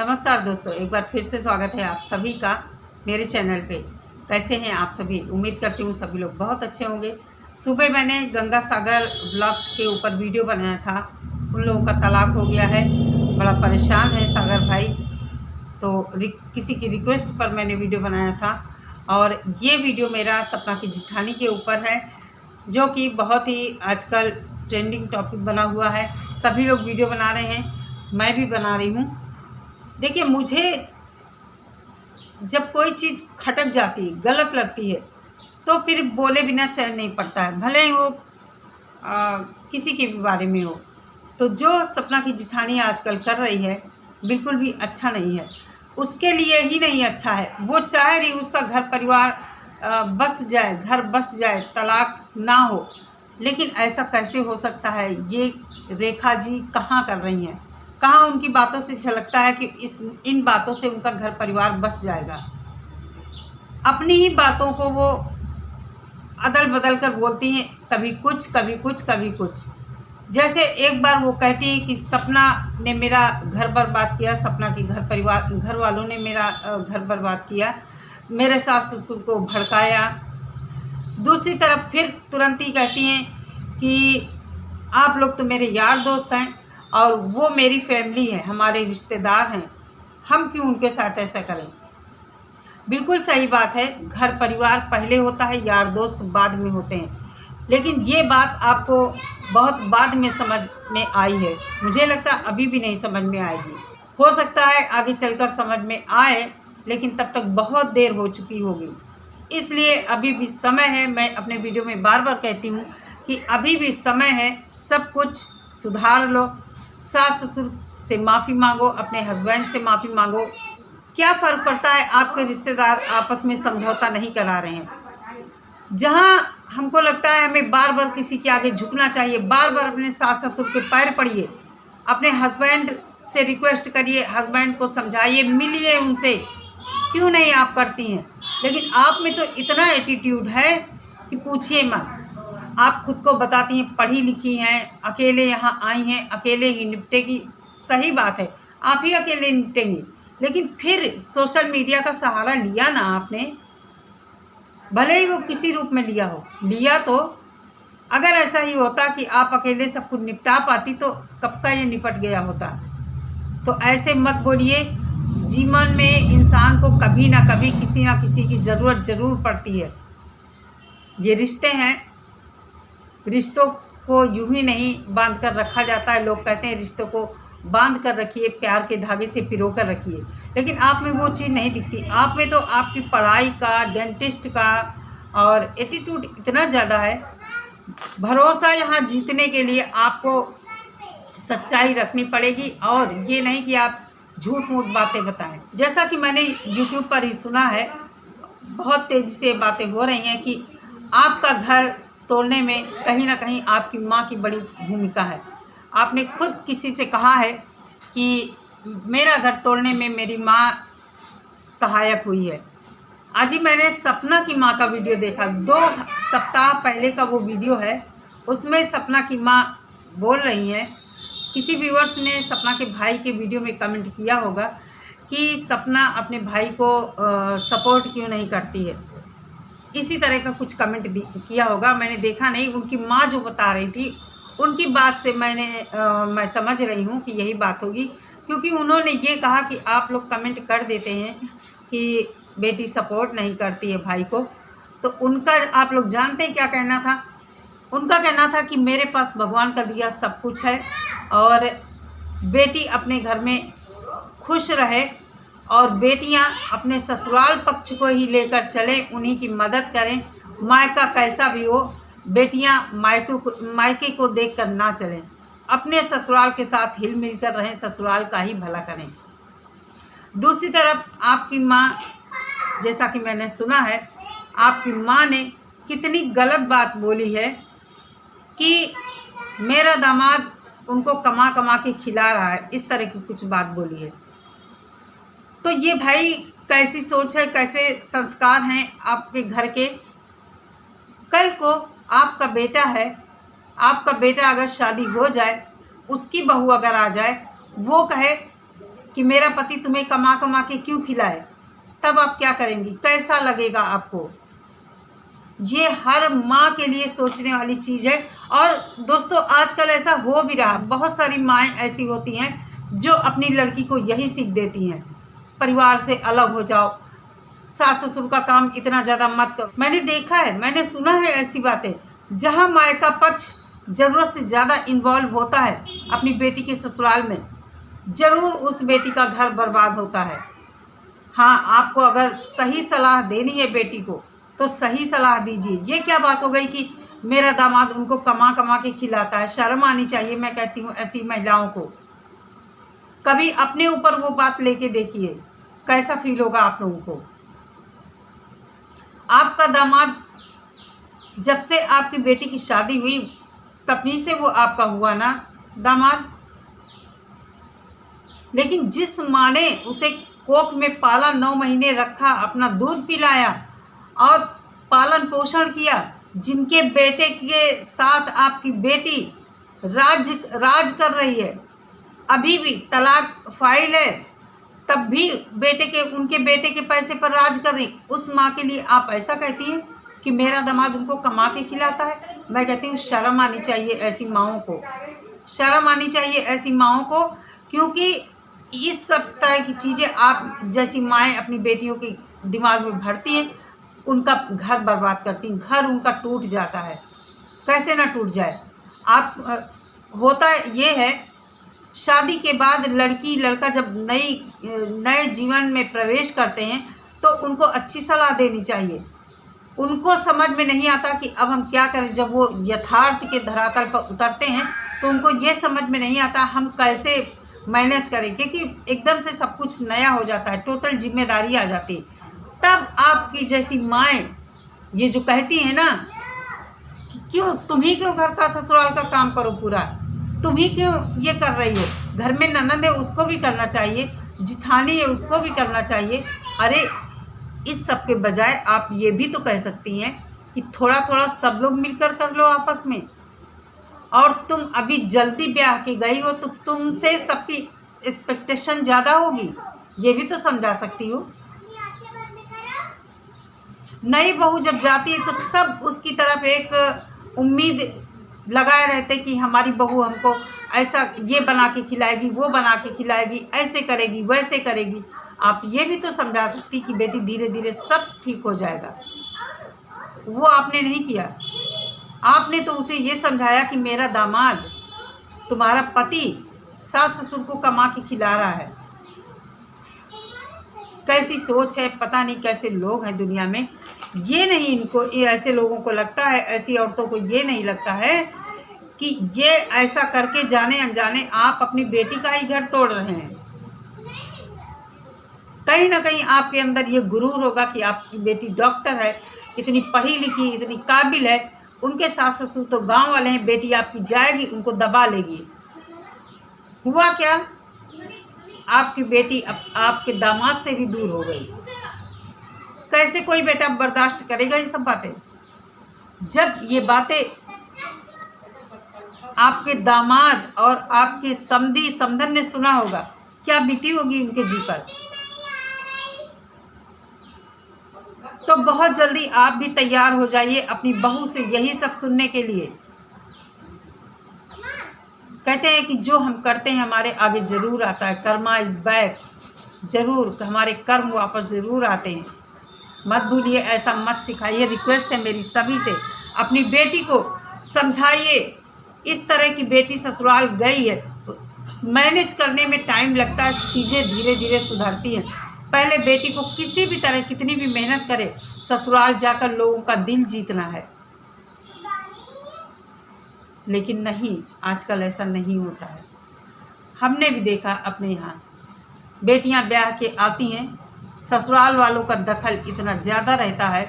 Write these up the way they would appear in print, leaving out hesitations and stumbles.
नमस्कार दोस्तों, एक बार फिर से स्वागत है आप सभी का मेरे चैनल पे। कैसे हैं आप सभी? उम्मीद करती हूँ सभी लोग बहुत अच्छे होंगे। सुबह मैंने गंगा सागर ब्लॉग्स के ऊपर वीडियो बनाया था। उन लोगों का तलाक हो गया है, बड़ा परेशान है सागर भाई। तो किसी की रिक्वेस्ट पर मैंने वीडियो बनाया था और ये वीडियो मेरा सपना की जिठानी के ऊपर है, जो कि बहुत ही आजकल ट्रेंडिंग टॉपिक बना हुआ है। सभी लोग वीडियो बना रहे हैं, मैं भी बना रही हूँ। देखिए, मुझे जब कोई चीज़ खटक जाती है, गलत लगती है, तो फिर बोले बिना चैन नहीं पड़ता है, भले ही वो किसी के भी बारे में हो। तो जो सपना की जिठानी आजकल कर रही है बिल्कुल भी अच्छा नहीं है। उसके लिए ही नहीं अच्छा है, वो चाह रही उसका घर परिवार बस जाए, घर बस जाए, तलाक ना हो। लेकिन ऐसा कैसे हो सकता है? ये रेखा जी कहाँ कर रही हैं? कहाँ उनकी बातों से झलकता है कि इन बातों से उनका घर परिवार बस जाएगा? अपनी ही बातों को वो अदल बदल कर बोलती हैं, कभी कुछ कभी कुछ कभी कुछ। जैसे एक बार वो कहती है कि सपना ने मेरा घर बर्बाद किया, सपना की घर वालों ने मेरा घर बर्बाद किया, मेरे सास ससुर को भड़काया। दूसरी तरफ फिर तुरंत ही कहती हैं कि आप लोग तो मेरे यार दोस्त हैं और वो मेरी फैमिली है, हमारे रिश्तेदार हैं, हम क्यों उनके साथ ऐसा करें? बिल्कुल सही बात है, घर परिवार पहले होता है, यार दोस्त बाद में होते हैं। लेकिन ये बात आपको बहुत बाद में समझ में आई है, मुझे लगता है अभी भी नहीं समझ में आएगी। हो सकता है आगे चलकर समझ में आए, लेकिन तब तक बहुत देर हो चुकी होगी। इसलिए अभी भी समय है। मैं अपने वीडियो में बार बार कहती हूँ कि अभी भी समय है, सब कुछ सुधार लो। सास ससुर से माफ़ी मांगो, अपने हस्बैंड से माफ़ी मांगो। क्या फ़र्क पड़ता है? आपके रिश्तेदार आपस में समझौता नहीं करा रहे हैं। जहाँ हमको लगता है हमें बार बार किसी के आगे झुकना चाहिए, बार बार अपने सास ससुर के पैर पड़िए, अपने हस्बैंड से रिक्वेस्ट करिए, हस्बैंड को समझाइए, मिलिए उनसे, क्यों नहीं आप करती हैं? लेकिन आप में तो इतना एटीट्यूड है कि पूछिए मत। आप खुद को बताती हैं पढ़ी लिखी हैं, अकेले यहाँ आई हैं, अकेले ही निपटेगी। सही बात है, आप ही अकेले निपटेंगी, लेकिन फिर सोशल मीडिया का सहारा लिया ना आपने, भले ही वो किसी रूप में लिया हो। लिया तो अगर ऐसा ही होता कि आप अकेले सब कुछ निपटा पाती तो कब का ये निपट गया होता। तो ऐसे मत बोलिए। जीवन में इंसान को कभी ना कभी किसी ना किसी की ज़रूरत ज़रूर पड़ती है। ये रिश्ते हैं, रिश्तों को यूं ही नहीं बांध कर रखा जाता है। लोग कहते हैं रिश्तों को बांध कर रखिए, प्यार के धागे से पिरो कर रखिए, लेकिन आप में वो चीज़ नहीं दिखती। आप में तो आपकी पढ़ाई का, डेंटिस्ट का और एटीट्यूड इतना ज़्यादा है। भरोसा यहाँ जीतने के लिए आपको सच्चाई रखनी पड़ेगी, और ये नहीं कि आप झूठ मूठ बातें बताएं। जैसा कि मैंने YouTube पर ही सुना है, बहुत तेज़ी से बातें हो रही हैं कि आपका घर तोड़ने में कहीं ना कहीं आपकी माँ की बड़ी भूमिका है। आपने खुद किसी से कहा है कि मेरा घर तोड़ने में मेरी माँ सहायक हुई है। आज ही मैंने सपना की माँ का वीडियो देखा, 2 सप्ताह पहले का वो वीडियो है। उसमें सपना की माँ बोल रही हैं, किसी व्यूअर्स ने सपना के भाई के वीडियो में कमेंट किया होगा कि सपना अपने भाई को सपोर्ट क्यों नहीं करती है, इसी तरह का कुछ कमेंट किया होगा। मैंने देखा नहीं, उनकी माँ जो बता रही थी उनकी बात से मैं समझ रही हूँ कि यही बात होगी, क्योंकि उन्होंने ये कहा कि आप लोग कमेंट कर देते हैं कि बेटी सपोर्ट नहीं करती है भाई को। तो उनका आप लोग जानते हैं क्या कहना था? उनका कहना था कि मेरे पास भगवान का दिया सब कुछ है और बेटी अपने घर में खुश रहे और बेटियां अपने ससुराल पक्ष को ही लेकर चलें, उन्हीं की मदद करें। मायका कैसा भी हो, बेटियां मायके को देखकर ना चलें, अपने ससुराल के साथ हिल मिल कर रहें, ससुराल का ही भला करें। दूसरी तरफ आपकी माँ, जैसा कि मैंने सुना है, आपकी माँ ने कितनी गलत बात बोली है कि मेरा दामाद उनको कमा कमा के खिला रहा है, इस तरह की कुछ बात बोली है। तो ये भाई कैसी सोच है, कैसे संस्कार हैं आपके घर के? कल को आपका बेटा है, आपका बेटा अगर शादी हो जाए, उसकी बहू अगर आ जाए, वो कहे कि मेरा पति तुम्हें कमा कमा के क्यों खिलाए, तब आप क्या करेंगी, कैसा लगेगा आपको। ये हर माँ के लिए सोचने वाली चीज़ है। और दोस्तों आजकल ऐसा हो भी रहा, बहुत सारी माएँ ऐसी होती हैं जो अपनी लड़की को यही सीख देती हैं, परिवार से अलग हो जाओ, सास ससुर का काम इतना ज़्यादा मत करो। मैंने देखा है, मैंने सुना है ऐसी बातें, जहाँ मायका पक्ष ज़रूरत से ज़्यादा इन्वॉल्व होता है अपनी बेटी के ससुराल में, ज़रूर उस बेटी का घर बर्बाद होता है। हाँ, आपको अगर सही सलाह देनी है बेटी को तो सही सलाह दीजिए। ये क्या बात हो गई कि मेरा दामाद उनको कमा कमा के खिलाता है। शर्म आनी चाहिए, मैं कहती हूँ ऐसी महिलाओं को। कभी अपने ऊपर वो बात लेके देखिए, कैसा फील होगा आप लोगों को। आपका दामाद, जब से आपकी बेटी की शादी हुई तभी से वो आपका हुआ ना दामाद, लेकिन जिस माँ ने उसे कोख में पाला, 9 महीने रखा, अपना दूध पिलाया और पालन पोषण किया, जिनके बेटे के साथ आपकी बेटी राज कर रही है, अभी भी तलाक फाइल है, तब भी उनके बेटे के पैसे पर राज कर रही, उस माँ के लिए आप ऐसा कहती हैं कि मेरा दामाद उनको कमा के खिलाता है। मैं कहती हूँ शर्म आनी चाहिए ऐसी माँओं को, शर्म आनी चाहिए ऐसी माँओं को, क्योंकि इस सब तरह की चीज़ें आप जैसी माएँ अपनी बेटियों के दिमाग में भरती हैं, उनका घर बर्बाद करती हैं, घर उनका टूट जाता है। कैसे ना टूट जाए। होता ये है, शादी के बाद लड़की लड़का जब नए जीवन में प्रवेश करते हैं तो उनको अच्छी सलाह देनी चाहिए। उनको समझ में नहीं आता कि अब हम क्या करें। जब वो यथार्थ के धरातल पर उतरते हैं तो उनको ये समझ में नहीं आता हम कैसे मैनेज करें, क्योंकि एकदम से सब कुछ नया हो जाता है, टोटल जिम्मेदारी आ जाती है। तब आपकी जैसी माएँ ये जो कहती हैं ना कि क्यों तुम ही क्यों घर का ससुराल का काम करो पूरा, तुम ही क्यों ये कर रही हो, घर में ननद है उसको भी करना चाहिए, जिठानी है उसको भी करना चाहिए। अरे इस सब के बजाय आप ये भी तो कह सकती हैं कि थोड़ा थोड़ा सब लोग मिलकर कर लो आपस में। और तुम अभी जल्दी ब्याह के गई हो तो तुमसे सबकी एक्सपेक्टेशन ज़्यादा होगी, ये भी तो समझा सकती हो। नई बहू जब जाती है तो सब उसकी तरफ एक उम्मीद लगाए रहते कि हमारी बहू हमको ऐसा ये बना के खिलाएगी, वो बना के खिलाएगी, ऐसे करेगी, वैसे करेगी। आप ये भी तो समझा सकती कि बेटी धीरे धीरे सब ठीक हो जाएगा। वो आपने नहीं किया। आपने तो उसे ये समझाया कि मेरा दामाद, तुम्हारा पति सास ससुर को कमा के खिला रहा है। कैसी सोच है, पता नहीं कैसे लोग हैं दुनिया में। ये नहीं, इनको ऐसे लोगों को लगता है, ऐसी औरतों को ये नहीं लगता है कि ये ऐसा करके जाने अनजाने आप अपनी बेटी का ही घर तोड़ रहे हैं। कहीं ना कहीं आपके अंदर ये गुरूर होगा कि आपकी बेटी डॉक्टर है, इतनी पढ़ी लिखी, इतनी काबिल है, उनके सास ससुर तो गांव वाले हैं, बेटी आपकी जाएगी उनको दबा लेगी। हुआ क्या, आपकी बेटी अब आपके दामाद से भी दूर हो गई। कैसे कोई बेटा बर्दाश्त करेगा ये सब बातें। जब ये बातें आपके दामाद और आपके समधी समधन ने सुना होगा, क्या बीती होगी उनके जी पर। तो बहुत जल्दी आप भी तैयार हो जाइए अपनी बहू से यही सब सुनने के लिए। कहते हैं कि जो हम करते हैं हमारे आगे जरूर आता है, कर्मा इज बैक, जरूर हमारे कर्म वापस जरूर आते हैं। मत भूलिए, ऐसा मत सिखाइए। रिक्वेस्ट है मेरी सभी से, अपनी बेटी को समझाइए। इस तरह की बेटी ससुराल गई है, मैनेज करने में टाइम लगता है, चीज़ें धीरे धीरे सुधरती हैं। पहले बेटी को किसी भी तरह कितनी भी मेहनत करे, ससुराल जाकर लोगों का दिल जीतना है। लेकिन नहीं, आजकल ऐसा नहीं होता है। हमने भी देखा अपने यहाँ, बेटियां ब्याह के आती हैं, ससुराल वालों का दखल इतना ज़्यादा रहता है।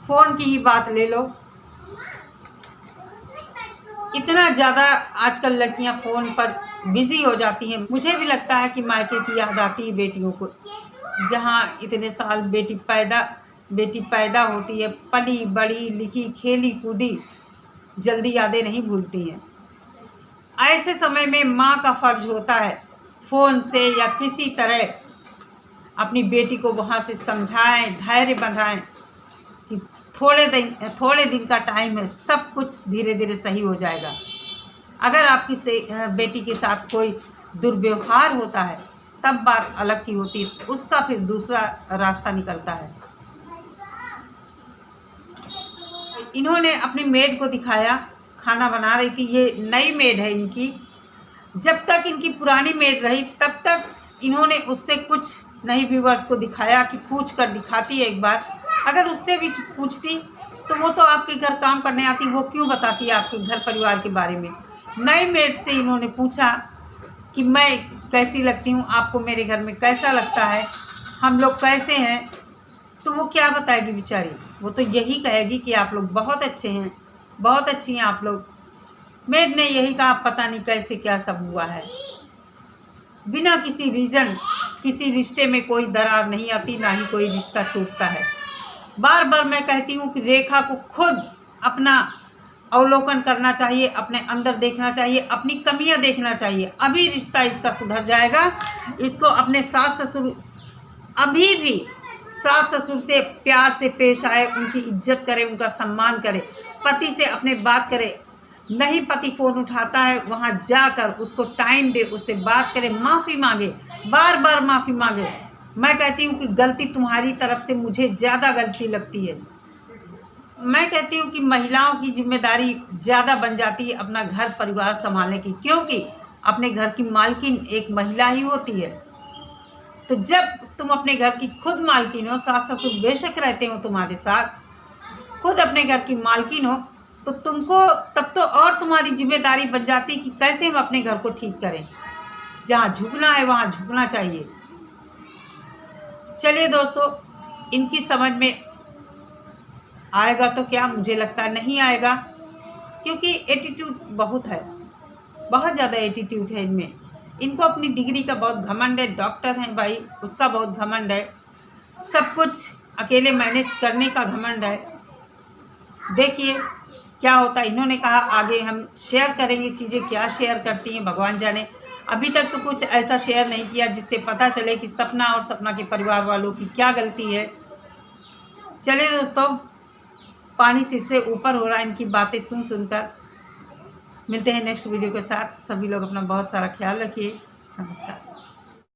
फ़ोन की ही बात ले लो, इतना ज़्यादा आजकल लड़कियां फ़ोन पर बिज़ी हो जाती हैं। मुझे भी लगता है कि मायके की याद आती है बेटियों को, जहाँ इतने साल बेटी पैदा होती है, पली बड़ी लिखी खेली कूदी, जल्दी यादें नहीं भूलती हैं। ऐसे समय में माँ का फ़र्ज होता है फ़ोन से या किसी तरह अपनी बेटी को वहाँ से समझाएं, धैर्य बंधाएं कि थोड़े दिन का टाइम है, सब कुछ धीरे धीरे सही हो जाएगा। अगर आपकी बेटी के साथ कोई दुर्व्यवहार होता है तब बात अलग की होती है, उसका फिर दूसरा रास्ता निकलता है। इन्होंने अपनी मेड को दिखाया, खाना बना रही थी, ये नई मेड है इनकी। जब तक इनकी पुरानी मेड रही तब तक इन्होंने उससे कुछ नहीं व्यूवर्स को दिखाया कि पूछ कर दिखाती है एक बार। अगर उससे भी पूछती तो वो तो आपके घर काम करने आती, वो क्यों बताती है आपके घर परिवार के बारे में। नई मेड से इन्होंने पूछा कि मैं कैसी लगती हूँ, आपको मेरे घर में कैसा लगता है, हम लोग कैसे हैं, तो वो क्या बताएगी बेचारी। वो तो यही कहेगी कि आप लोग बहुत अच्छे हैं, बहुत अच्छी हैं आप लोग। मेड ने यही कहा, पता नहीं कैसे क्या सब हुआ है। बिना किसी रीज़न किसी रिश्ते में कोई दरार नहीं आती, ना ही कोई रिश्ता टूटता है। बार बार मैं कहती हूँ कि रेखा को खुद अपना अवलोकन करना चाहिए, अपने अंदर देखना चाहिए, अपनी कमियां देखना चाहिए, अभी रिश्ता इसका सुधर जाएगा। इसको अपने सास ससुर, अभी भी सास ससुर से प्यार से पेश आए, उनकी इज्जत करे, उनका सम्मान करे, पति से अपने बात करे। नहीं पति फ़ोन उठाता है, वहाँ जाकर उसको टाइम दे, उससे बात करे, माफ़ी मांगे, बार बार माफ़ी मांगे। मैं कहती हूँ कि गलती तुम्हारी तरफ से मुझे ज़्यादा गलती लगती है। मैं कहती हूँ कि महिलाओं की जिम्मेदारी ज़्यादा बन जाती है अपना घर परिवार संभालने की, क्योंकि अपने घर की मालकिन एक महिला ही होती है। तो जब तुम अपने घर की खुद मालकिन हो, सास ससुर बेशक रहते हो तुम्हारे साथ, खुद अपने घर की मालकिन हो, तो तुमको तब तो और तुम्हारी जिम्मेदारी बन जाती कि कैसे हम अपने घर को ठीक करें। जहाँ झुकना है वहाँ झुकना चाहिए। चलिए दोस्तों, इनकी समझ में आएगा तो क्या, मुझे लगता है नहीं आएगा, क्योंकि एटीट्यूड बहुत है, बहुत ज़्यादा एटीट्यूड है इनमें। इनको अपनी डिग्री का बहुत घमंड है, डॉक्टर हैं भाई, उसका बहुत घमंड है, सब कुछ अकेले मैनेज करने का घमंड है। देखिए क्या होता है। इन्होंने कहा आगे हम शेयर करेंगे चीज़ें, क्या शेयर करती हैं भगवान जाने। अभी तक तो कुछ ऐसा शेयर नहीं किया जिससे पता चले कि सपना और सपना के परिवार वालों की क्या गलती है। चलिए दोस्तों, पानी सिर से ऊपर हो रहा है इनकी बातें सुन सुनकर। मिलते हैं नेक्स्ट वीडियो के साथ। सभी लोग अपना बहुत सारा ख्याल रखिए। नमस्कार।